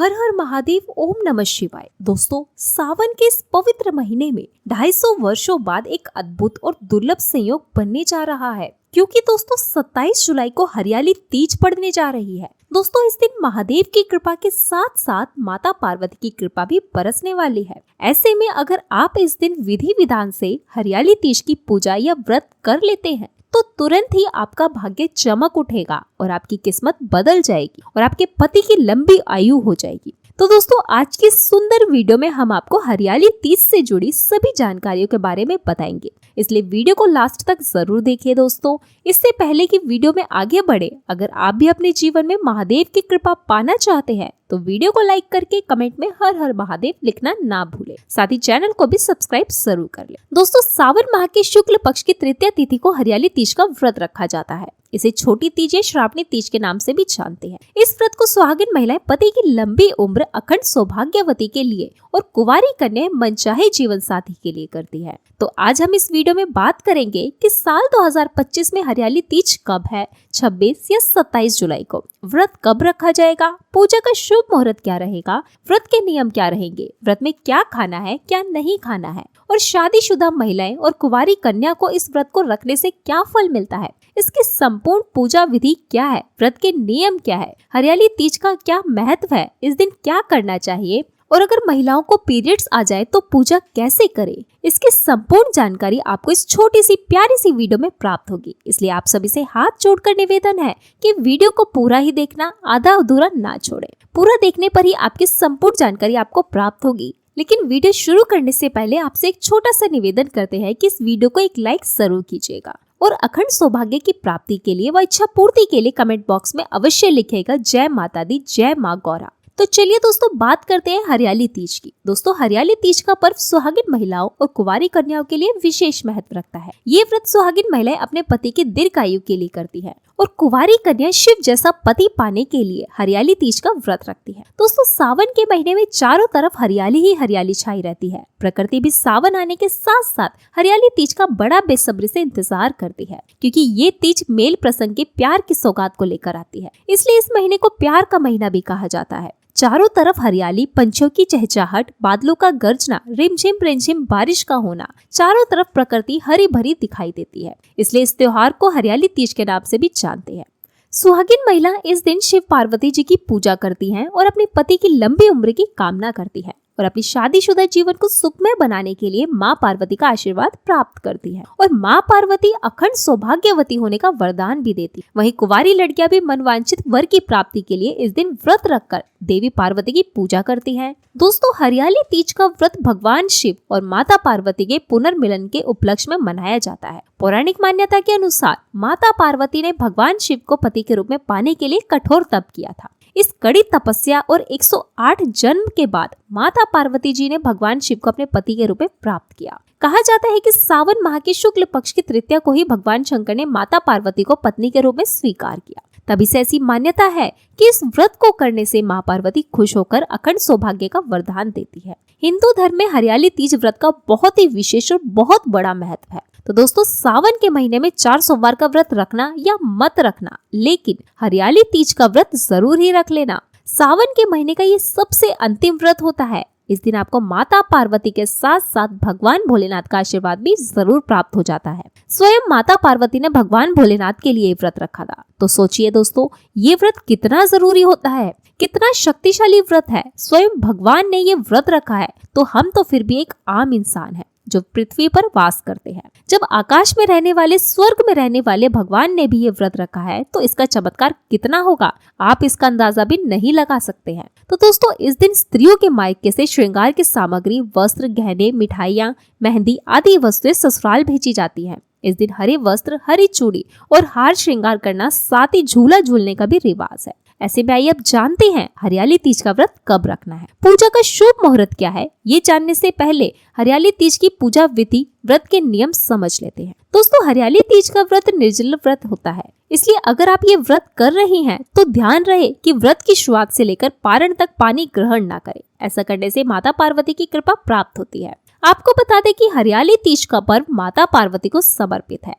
हर हर महादेव, ओम नमः शिवाय। दोस्तों, सावन के इस पवित्र महीने में 250 वर्षों बाद एक अद्भुत और दुर्लभ संयोग बनने जा रहा है, क्योंकि दोस्तों 27 जुलाई को हरियाली तीज पड़ने जा रही है। दोस्तों, इस दिन महादेव की कृपा के साथ साथ माता पार्वती की कृपा भी बरसने वाली है। ऐसे में अगर आप इस दिन विधि विधान से हरियाली तीज की पूजा या व्रत कर लेते हैं तो तुरंत ही आपका भाग्य चमक उठेगा और आपकी किस्मत बदल जाएगी और आपके पति की लंबी आयु हो जाएगी। तो दोस्तों, आज की सुंदर वीडियो में हम आपको हरियाली तीज से जुड़ी सभी जानकारियों के बारे में बताएंगे, इसलिए वीडियो को लास्ट तक जरूर देखिए। दोस्तों, इससे पहले कि वीडियो में आगे बढ़े, अगर आप भी अपने जीवन में महादेव की कृपा पाना चाहते हैं तो वीडियो को लाइक करके कमेंट में हर हर महादेव लिखना ना भूले। साथ ही चैनल को भी सब्सक्राइब जरूर कर ले। दोस्तों, सावन माह के शुक्ल पक्ष की तृतीया तिथि को हरियाली तीज का व्रत रखा जाता है। इसे छोटी तीज या श्रावणी तीज के नाम से भी जानते हैं। इस व्रत को सुहागिन महिलाएं पति की लंबी उम्र, अखंड सौभाग्यवती के लिए और कुंवारी कन्याएं मनचाहे जीवन साथी के लिए करती है। तो आज हम इस वीडियो में बात करेंगे कि साल 2025 में हरियाली तीज कब है, 26 या 27 जुलाई को। व्रत कब रखा जाएगा, पूजा का शुभ मुहूर्त क्या रहेगा, व्रत के नियम क्या रहेंगे, व्रत में क्या खाना है क्या नहीं खाना है, और शादीशुदा महिलाएं और कुंवारी कन्या को इस व्रत को रखने से क्या फल मिलता है, इसकी संपूर्ण पूजा विधि क्या है, व्रत के नियम क्या है, हरियाली तीज का क्या महत्व है, इस दिन क्या करना चाहिए, और अगर महिलाओं को पीरियड्स आ जाए तो पूजा कैसे करें, इसकी संपूर्ण जानकारी आपको इस छोटी सी प्यारी सी वीडियो में प्राप्त होगी। इसलिए आप सभी से हाथ जोड़कर निवेदन है कि वीडियो को पूरा ही देखना, आधा अधूरा ना छोड़े। पूरा देखने पर ही आपकी संपूर्ण जानकारी आपको प्राप्त होगी। लेकिन वीडियो शुरू करने से पहले आपसे एक छोटा सा निवेदन करते हैं कि इस वीडियो को एक लाइक जरूर कीजिएगा और अखंड सौभाग्य की प्राप्ति के लिए व इच्छा पूर्ति के लिए कमेंट बॉक्स में अवश्य लिखेगा जय माता दी, जय माँ गौरा। तो चलिए दोस्तों, बात करते हैं हरियाली तीज की। दोस्तों, हरियाली तीज का पर्व सुहागिन महिलाओं और कुंवारी कन्याओं के लिए विशेष महत्व रखता है। ये व्रत सुहागिन महिलाएं अपने पति की दीर्घायु के लिए करती है और कुंवारी कन्या शिव जैसा पति पाने के लिए हरियाली तीज का व्रत रखती है। दोस्तों, सावन के महीने में चारों तरफ हरियाली ही हरियाली छाई रहती है। प्रकृति भी सावन आने के साथ साथ हरियाली तीज का बड़ा बेसब्री से इंतजार करती है, क्योंकि ये तीज मेल प्रसंग के प्यार की सौगात को लेकर आती है। इसलिए इस महीने को प्यार का महीना भी कहा जाता है। चारों तरफ हरियाली, पंछियों की चहचहाहट, बादलों का गरजना, रिमझिम रिमझिम बारिश का होना, चारों तरफ प्रकृति हरी भरी दिखाई देती है। इसलिए इस त्योहार को हरियाली तीज के नाम से भी जानते हैं। सुहागिन महिला इस दिन शिव पार्वती जी की पूजा करती हैं और अपने पति की लंबी उम्र की कामना करती है और अपनी शादीशुदा जीवन को सुखमय बनाने के लिए माँ पार्वती का आशीर्वाद प्राप्त करती है। और माँ पार्वती अखंड सौभाग्यवती होने का वरदान भी देती है। वहीं कुंवारी लड़कियां भी मनवांछित वर की प्राप्ति के लिए इस दिन व्रत रखकर देवी पार्वती की पूजा करती हैं। दोस्तों, हरियाली तीज का व्रत भगवान शिव और माता पार्वती के पुनर्मिलन के उपलक्ष्य में मनाया जाता है। पौराणिक मान्यता के अनुसार माता पार्वती ने भगवान शिव को पति के रूप में पाने के लिए कठोर तप किया था। इस कड़ी तपस्या और 108 जन्म के बाद माता पार्वती जी ने भगवान शिव को अपने पति के रूप में प्राप्त किया। कहा जाता है कि सावन माह के शुक्ल पक्ष की तृतीया को ही भगवान शंकर ने माता पार्वती को पत्नी के रूप में स्वीकार किया। तभी से ऐसी मान्यता है कि इस व्रत को करने से माँ पार्वती खुश होकर अखंड सौभाग्य का वरदान देती है। हिंदू धर्म में हरियाली तीज व्रत का बहुत ही विशेष और बहुत बड़ा महत्व है। तो दोस्तों, सावन के महीने में 4 सोमवार का व्रत रखना या मत रखना, लेकिन हरियाली तीज का व्रत जरूर ही रख लेना। सावन के महीने का ये सबसे अंतिम व्रत होता है। इस दिन आपको माता पार्वती के साथ साथ भगवान भोलेनाथ का आशीर्वाद भी जरूर प्राप्त हो जाता है। स्वयं माता पार्वती ने भगवान भोलेनाथ के लिए व्रत रखा था। तो सोचिए दोस्तों, ये व्रत कितना जरूरी होता है, कितना शक्तिशाली व्रत है। स्वयं भगवान ने ये व्रत रखा है तो हम तो फिर भी एक आम इंसान है जो पृथ्वी पर वास करते हैं। जब आकाश में रहने वाले, स्वर्ग में रहने वाले भगवान ने भी ये व्रत रखा है तो इसका चमत्कार कितना होगा, आप इसका अंदाजा भी नहीं लगा सकते हैं। तो दोस्तों, इस दिन स्त्रियों के मायके से श्रृंगार की सामग्री, वस्त्र, गहने, मिठाइयाँ, मेहंदी आदि वस्तुएं ससुराल भेजी जाती हैं। इस दिन हरे वस्त्र, हरी चूड़ी और हार श्रृंगार करना, साथ ही झूला झूलने का भी रिवाज है। ऐसे में आइए अब जानते हैं हरियाली तीज का व्रत कब रखना है, पूजा का शुभ मुहूर्त क्या है। ये जानने से पहले हरियाली तीज की पूजा विधि, व्रत के नियम समझ लेते हैं। दोस्तों, हरियाली तीज का व्रत निर्जल व्रत होता है, इसलिए अगर आप ये व्रत कर रही हैं तो ध्यान रहे कि व्रत की शुरुआत से लेकर पारण तक पानी ग्रहण ना करें। ऐसा करने से माता पार्वती की कृपा प्राप्त होती है। आपको बता दें कि हरियाली तीज का पर्व माता पार्वती को समर्पित है।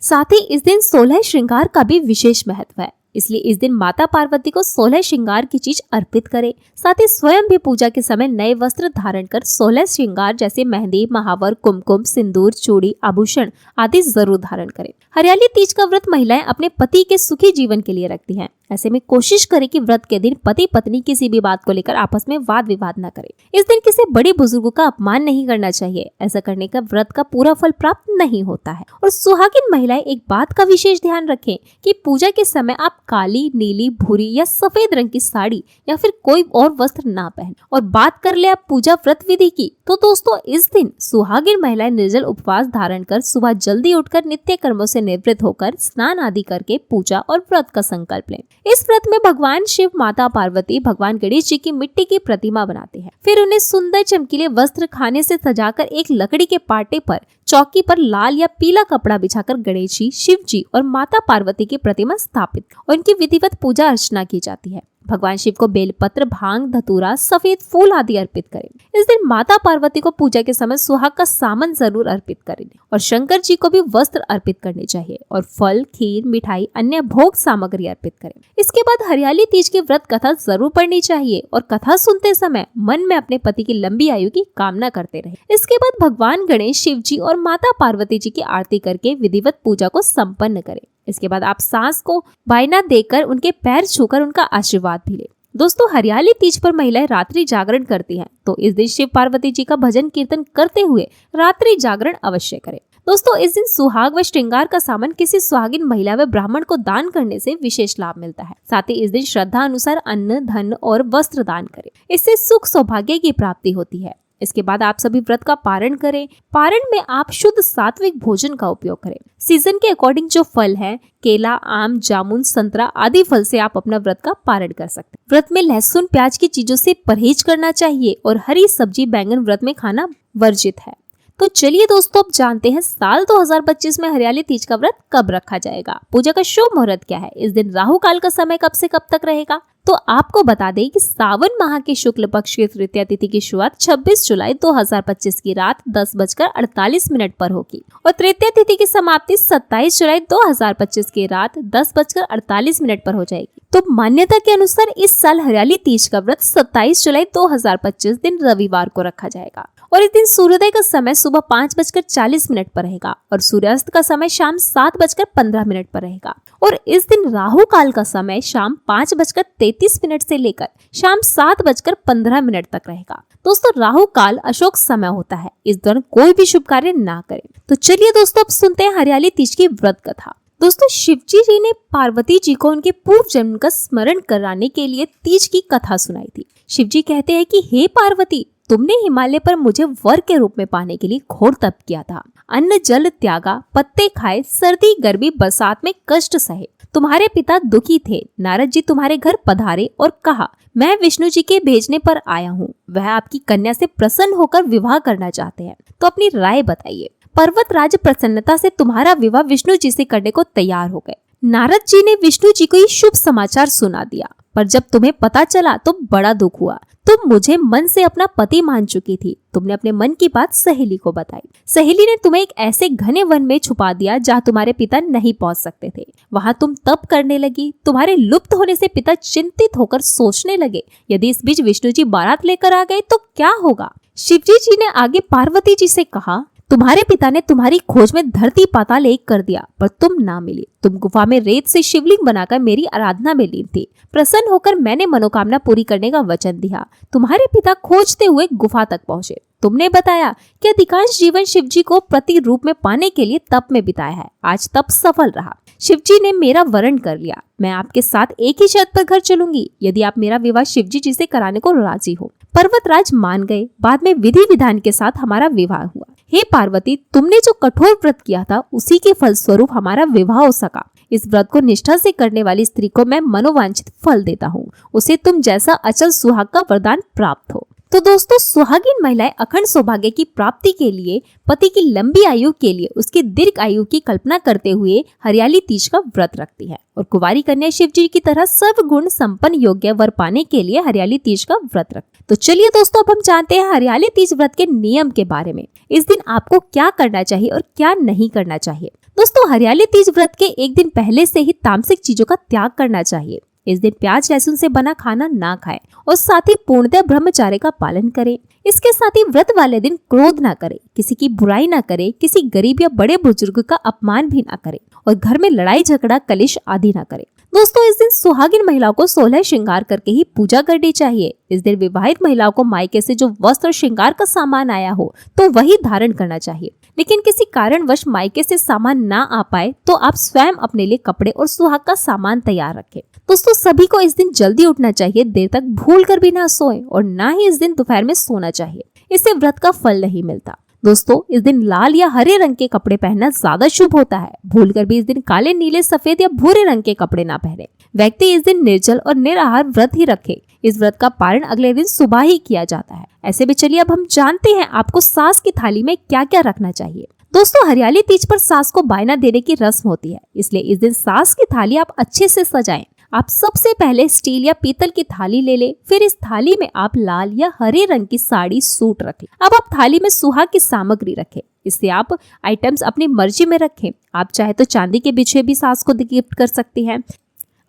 साथ ही इस दिन 16 श्रृंगार का भी विशेष महत्व है। इसलिए इस दिन माता पार्वती को 16 श्रृंगार की चीज अर्पित करें। साथ ही स्वयं भी पूजा के समय नए वस्त्र धारण कर 16 श्रृंगार जैसे मेहंदी, महावर, कुमकुम, सिंदूर, चूड़ी, आभूषण आदि जरूर धारण करें। हरियाली तीज का व्रत महिलाएं अपने पति के सुखी जीवन के लिए रखती हैं। ऐसे में कोशिश करें कि व्रत के दिन पति पत्नी किसी भी बात को लेकर आपस में वाद विवाद न करें। इस दिन किसी बड़े बुजुर्गों का अपमान नहीं करना चाहिए। ऐसा करने का व्रत का पूरा फल प्राप्त नहीं होता है। और सुहागिन महिलाएं एक बात का विशेष ध्यान रखें कि पूजा के समय आप काली, नीली, भूरी या सफेद रंग की साड़ी या फिर कोई और वस्त्र ना पहने। और बात कर ले आप पूजा व्रत विधि की, तो दोस्तों इस दिन सुहागिन महिलाएं निर्जल उपवास धारण कर सुबह जल्दी उठकर नित्य कर्मों से निवृत्त होकर स्नान आदि करके पूजा और व्रत का संकल्प लें। इस व्रत में भगवान शिव, माता पार्वती, भगवान गणेश जी की मिट्टी की प्रतिमा बनाते हैं। फिर उन्हें सुंदर चमकीले वस्त्र खाने से सजाकर एक लकड़ी के पाटे पर चौकी पर लाल या पीला कपड़ा बिछाकर गणेश जी, शिव जी और माता पार्वती की प्रतिमा स्थापित और उनकी विधिवत पूजा अर्चना की जाती है। भगवान शिव को बेलपत्र, भांग, धतूरा, सफेद फूल आदि अर्पित करें। इस दिन माता पार्वती को पूजा के समय सुहाग का सामान जरूर अर्पित करें और शंकर जी को भी वस्त्र अर्पित करने चाहिए और फल, खीर, मिठाई, अन्य भोग सामग्री अर्पित करें। इसके बाद हरियाली तीज की व्रत कथा जरूर पढ़नी चाहिए और कथा सुनते समय मन में अपने पति की लंबी आयु की कामना करते रहे। इसके बाद भगवान गणेश, शिव जी और माता पार्वती जी की आरती करके विधिवत पूजा को संपन्न करें। इसके बाद आप सास को वायना देकर उनके पैर छूकर उनका आशीर्वाद भी लें। दोस्तों हरियाली तीज पर महिलाएं रात्रि जागरण करती हैं, तो इस दिन शिव पार्वती जी का भजन कीर्तन करते हुए रात्रि जागरण अवश्य करें। दोस्तों इस दिन सुहाग व श्रृंगार का सामान किसी सुहागिन महिला व ब्राह्मण को दान करने से विशेष लाभ मिलता है। साथ ही इस दिन श्रद्धा अनुसार अन्न, धन और वस्त्र दान करें। इससे सुख सौभाग्य की प्राप्ति होती है। इसके बाद आप सभी व्रत का पारण करें। पारण में आप शुद्ध सात्विक भोजन का उपयोग करें। सीजन के अकॉर्डिंग जो फल है, केला, आम, जामुन, संतरा आदि फल से आप अपना व्रत का पारण कर सकते हैं। व्रत में लहसुन, प्याज की चीजों से परहेज करना चाहिए और हरी सब्जी, बैंगन व्रत में खाना वर्जित है। तो चलिए दोस्तों अब जानते हैं साल 2025 में हरियाली तीज का व्रत कब रखा जाएगा। पूजा का शुभ मुहूर्त क्या है, इस दिन राहु काल का समय कब से कब तक रहेगा। तो आपको बता दें कि सावन माह के शुक्ल पक्ष की तृतीया तिथि की शुरुआत 26 जुलाई 2025 की रात 10:48 पर होगी और तृतीया तिथि की समाप्ति 27 जुलाई 2025 की रात 10:48 पर हो जाएगी। तो मान्यता के अनुसार इस साल हरियाली तीज का व्रत 27 जुलाई 2025 दिन रविवार को रखा जाएगा और इस दिन सूर्योदय का समय सुबह 5:40 पर रहेगा और सूर्यास्त का समय शाम 7:15 पर रहेगा और इस दिन राहु काल का समय शाम 5:33 से लेकर शाम 7:15 तक रहेगा। दोस्तों राहु काल अशोक समय होता है, इस दौरान कोई भी शुभ कार्य ना करें। तो चलिए दोस्तों अब सुनते हैं हरियाली तीज की व्रत कथा। दोस्तों शिवजी जी ने पार्वती जी को उनके पूर्व जन्म का स्मरण कराने के लिए तीज की कथा सुनाई थी। शिवजी कहते हैं कि हे पार्वती, तुमने हिमालय पर मुझे वर के रूप में पाने के लिए घोर तप किया था। अन्न जल त्यागा, पत्ते खाए, सर्दी गर्मी बरसात में कष्ट सहे। तुम्हारे पिता दुखी थे। नारद जी तुम्हारे घर पधारे और कहा, मैं विष्णु जी के भेजने पर आया हूँ। वह आपकी कन्या से प्रसन्न होकर विवाह करना चाहते हैं, तो अपनी राय बताइए। पर्वतराज प्रसन्नता से तुम्हारा विवाह विष्णु जी से करने को तैयार हो गए। नारद जी ने विष्णु जी को ये शुभ समाचार सुना दिया, पर जब तुम्हें पता चला तो बड़ा दुख हुआ। तुम मुझे मन से अपना पति मान चुकी थी। तुमने अपने मन की बात सहेली को बताई। सहेली ने तुम्हें एक ऐसे घने वन में छुपा दिया जहाँ तुम्हारे पिता नहीं पहुँच सकते थे। वहाँ तुम तप करने लगी। तुम्हारे लुप्त होने से पिता चिंतित होकर सोचने लगे, यदि इस बीच विष्णु जी बारात लेकर आ गए तो क्या होगा। शिवजी जी ने आगे पार्वती जी से कहा, तुम्हारे पिता ने तुम्हारी खोज में धरती पाताल एक कर दिया, पर तुम ना मिली। तुम गुफा में रेत से शिवलिंग बनाकर मेरी आराधना में लीन थी। प्रसन्न होकर मैंने मनोकामना पूरी करने का वचन दिया। तुम्हारे पिता खोजते हुए गुफा तक पहुँचे। तुमने बताया कि अधिकांश जीवन शिवजी को प्रति रूप में पाने के लिए तप में बिताया है। आज तप सफल रहा। शिवजी ने मेरा वरण कर लिया। मैं आपके साथ एक ही छत पर घर चलूंगी, यदि आप मेरा विवाह शिवजी जी से कराने को राजी हो। पर्वतराज मान गए। बाद में विधि विधान के साथ हमारा विवाह हुआ। हे पार्वती, तुमने जो कठोर व्रत किया था उसी के फलस्वरूप हमारा विवाह हो सका। इस व्रत को निष्ठा से करने वाली स्त्री को मैं मनोवांछित फल देता हूँ। उसे तुम जैसा अचल सुहाग का वरदान प्राप्त हो। तो दोस्तों सुहागिन महिलाएं अखंड सौभाग्य की प्राप्ति के लिए, पति की लंबी आयु के लिए उसकी दीर्घ आयु की कल्पना करते हुए हरियाली तीज का व्रत रखती है और कुंवारी कन्या शिव जी की तरह सर्वगुण संपन्न योग्य वर पाने के लिए हरियाली तीज का व्रत रखती है। तो चलिए दोस्तों अब हम जानते हैं हरियाली तीज व्रत के नियम के बारे में। इस दिन आपको क्या करना चाहिए और क्या नहीं करना चाहिए। दोस्तों हरियाली तीज व्रत के एक दिन पहले से ही तामसिक चीजों का त्याग करना चाहिए। इस दिन प्याज लहसुन से बना खाना ना खाएं और साथ ही पूर्णतः ब्रह्मचर्य का पालन करें। इसके साथ ही व्रत वाले दिन क्रोध ना करें, किसी की बुराई ना करें, किसी गरीब या बड़े बुजुर्ग का अपमान भी ना करें और घर में लड़ाई झगड़ा कलेश आदि ना करें। दोस्तों इस दिन सुहागिन महिलाओं को 16 श्रृंगार करके ही पूजा करनी चाहिए। इस दिन विवाहित महिलाओं को मायके से जो वस्त्र और श्रृंगार का सामान आया हो तो वही धारण करना चाहिए। लेकिन किसी कारणवश मायके से सामान ना आ पाए तो आप स्वयं अपने लिए कपड़े और सुहाग का सामान तैयार रखें। दोस्तों सभी को इस दिन जल्दी उठना चाहिए, देर तक भूल कर भी ना सोएं और ना ही इस दिन दोपहर में सोना चाहिए, इससे व्रत का फल नहीं मिलता। दोस्तों इस दिन लाल या हरे रंग के कपड़े पहनना ज्यादा शुभ होता है। भूलकर भी इस दिन काले, नीले, सफेद या भूरे रंग के कपड़े ना पहने। व्यक्ति इस दिन निर्जल और निराहार व्रत ही रखे। इस व्रत का पारण अगले दिन सुबह ही किया जाता है। ऐसे में चलिए अब हम जानते हैं आपको सास की थाली में क्या क्या रखना चाहिए। दोस्तों हरियाली तीज पर सास को बायना देने की रस्म होती है, इसलिए इस दिन सास की थाली आप अच्छे से सजाएं। आप सबसे पहले स्टील या पीतल की थाली ले लें, फिर इस थाली में आप लाल या हरे रंग की साड़ी सूट रखें। अब आप थाली में सुहाग की सामग्री रखें। इससे आप आइटम्स अपनी मर्जी में रखें। आप चाहे तो चांदी के बिछुए भी सास को गिफ्ट कर सकती हैं।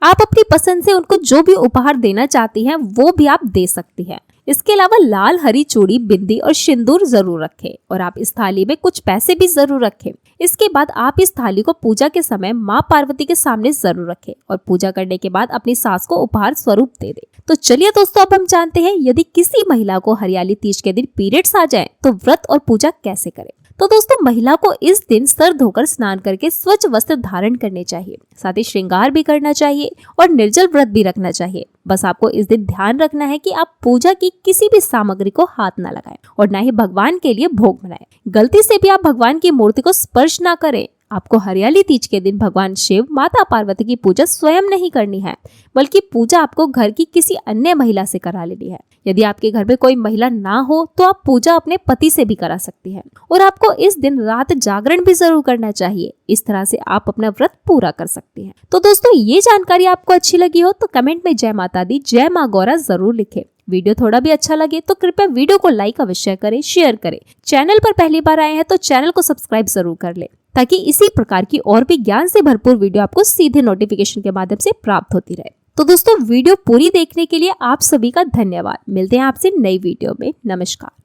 आप अपनी पसंद से उनको जो भी उपहार देना चाहती हैं वो भी आप दे सकती हैं। इसके अलावा लाल हरी चूड़ी, बिंदी और सिंदूर जरूर रखें और आप इस थाली में कुछ पैसे भी जरूर रखें। इसके बाद आप इस थाली को पूजा के समय माँ पार्वती के सामने जरूर रखें और पूजा करने के बाद अपनी सास को उपहार स्वरूप दे दें। तो चलिए दोस्तों अब हम जानते हैं यदि किसी महिला को हरियाली तीज के दिन पीरियड्स आ जाए तो व्रत और पूजा कैसे करें। तो दोस्तों महिला को इस दिन सर धोकर स्नान करके स्वच्छ वस्त्र धारण करने चाहिए, साथ ही श्रृंगार भी करना चाहिए और निर्जल व्रत भी रखना चाहिए। बस आपको इस दिन ध्यान रखना है कि आप पूजा की किसी भी सामग्री को हाथ न लगाएं और न ही भगवान के लिए भोग बनाएं। गलती से भी आप भगवान की मूर्ति को स्पर्श न करें। आपको हरियाली तीज के दिन भगवान शिव, माता पार्वती की पूजा स्वयं नहीं करनी है, बल्कि पूजा आपको घर की किसी अन्य महिला से करा लेनी है। यदि आपके घर में कोई महिला ना हो तो आप पूजा अपने पति से भी करा सकती हैं और आपको इस दिन रात जागरण भी जरूर करना चाहिए। इस तरह से आप अपना व्रत पूरा कर सकती हैं। तो दोस्तों ये जानकारी आपको अच्छी लगी हो तो कमेंट में जय माता दी, जय माँ गौरा जरूर लिखें। वीडियो थोड़ा भी अच्छा लगे तो कृपया वीडियो को लाइक अवश्य करें, शेयर करें। चैनल पर पहली बार आए हैं तो चैनल को सब्सक्राइब जरूर कर ले ताकि इसी प्रकार की और भी ज्ञान से भरपूर वीडियो आपको सीधे नोटिफिकेशन के माध्यम से प्राप्त होती रहे। तो दोस्तों वीडियो पूरी देखने के लिए आप सभी का धन्यवाद। मिलते हैं आपसे नई वीडियो में। नमस्कार।